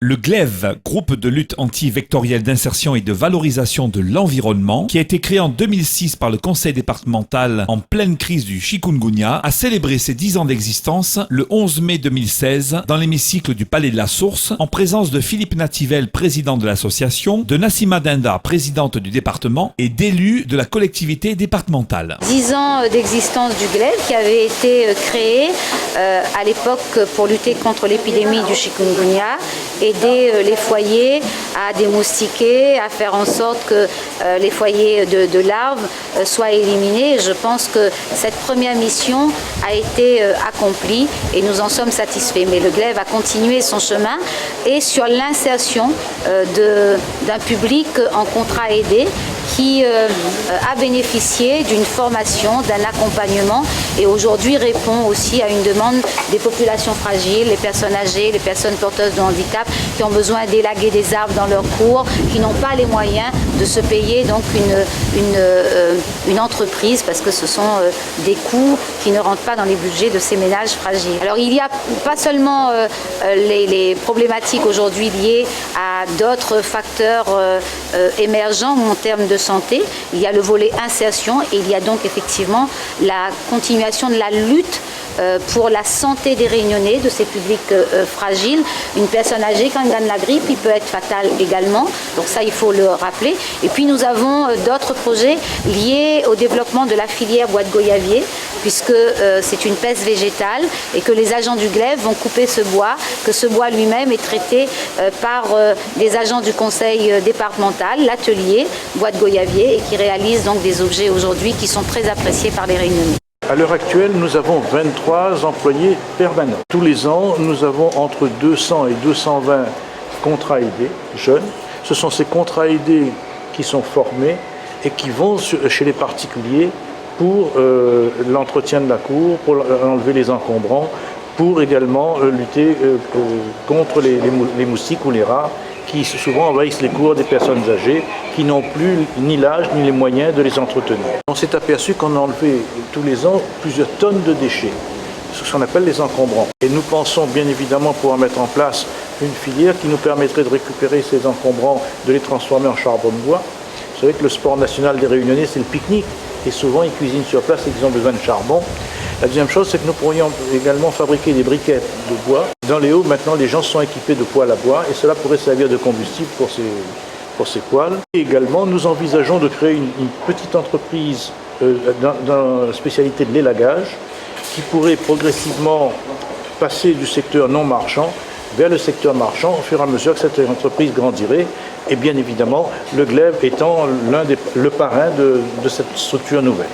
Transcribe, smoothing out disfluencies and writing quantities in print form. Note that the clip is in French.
Le GLEV, groupe de lutte anti-vectorielle d'insertion et de valorisation de l'environnement, qui a été créé en 2006 par le conseil départemental en pleine crise du chikungunya, a célébré ses 10 ans d'existence le 11 mai 2016 dans l'hémicycle du Palais de la Source, en présence de Philippe Nativel, président de l'association, de Nassima Dinda, présidente du département, et d'élus de la collectivité départementale. 10 ans d'existence du GLEV qui avait été créé à l'époque pour lutter contre l'épidémie du chikungunya, aider les foyers à démoustiquer, à faire en sorte que les foyers de larves soient éliminés. Et je pense que cette première mission a été accomplie et nous en sommes satisfaits. Mais le GLEV a continué son chemin et sur l'insertion d'un public en contrat aidé qui a bénéficié d'une formation, d'un accompagnement et aujourd'hui répond aussi à une demande des populations fragiles, les personnes âgées, les personnes porteuses de handicap qui ont besoin d'élaguer des arbres dans leur cours, qui n'ont pas les moyens de se payer donc une entreprise parce que ce sont des coûts qui ne rentrent pas dans les budgets de ces ménages fragiles. Alors il n'y a pas seulement les problématiques aujourd'hui liées à d'autres facteurs émergents en termes de santé, il y a le volet insertion et il y a donc effectivement la continuation de la lutte pour la santé des Réunionnais, de ces publics fragiles. Une personne âgée, quand elle gagne la grippe, il peut être fatal également. Donc ça, il faut le rappeler. Et puis nous avons d'autres projets liés au développement de la filière bois de goyavier, puisque c'est une peste végétale et que les agents du GLEV vont couper ce bois, que ce bois lui-même est traité par des agents du conseil départemental, l'atelier bois de goyavier, et qui réalise donc des objets aujourd'hui qui sont très appréciés par les Réunionnais. À l'heure actuelle, nous avons 23 employés permanents. Tous les ans, nous avons entre 200 et 220 contrats aidés jeunes. Ce sont ces contrats aidés qui sont formés et qui vont chez les particuliers pour l'entretien de la cour, pour enlever les encombrants, pour également lutter contre les moustiques ou les rats qui souvent envahissent les cours des personnes âgées qui n'ont plus ni l'âge ni les moyens de les entretenir. On s'est aperçu qu'on a enlevé tous les ans plusieurs tonnes de déchets, ce qu'on appelle les encombrants. Et nous pensons bien évidemment pouvoir mettre en place une filière qui nous permettrait de récupérer ces encombrants, de les transformer en charbon de bois. Vous savez que le sport national des Réunionnais, c'est le pique-nique. Et souvent, ils cuisinent sur place et qu'ils ont besoin de charbon. La deuxième chose, c'est que nous pourrions également fabriquer des briquettes de bois. Dans les hauts, maintenant, les gens sont équipés de poêles à bois et cela pourrait servir de combustible pour ces poêles. Et également, nous envisageons de créer une petite entreprise dans la spécialité de l'élagage qui pourrait progressivement passer du secteur non marchand vers le secteur marchand au fur et à mesure que cette entreprise grandirait. Et bien évidemment, le GLEV étant le parrain de cette structure nouvelle.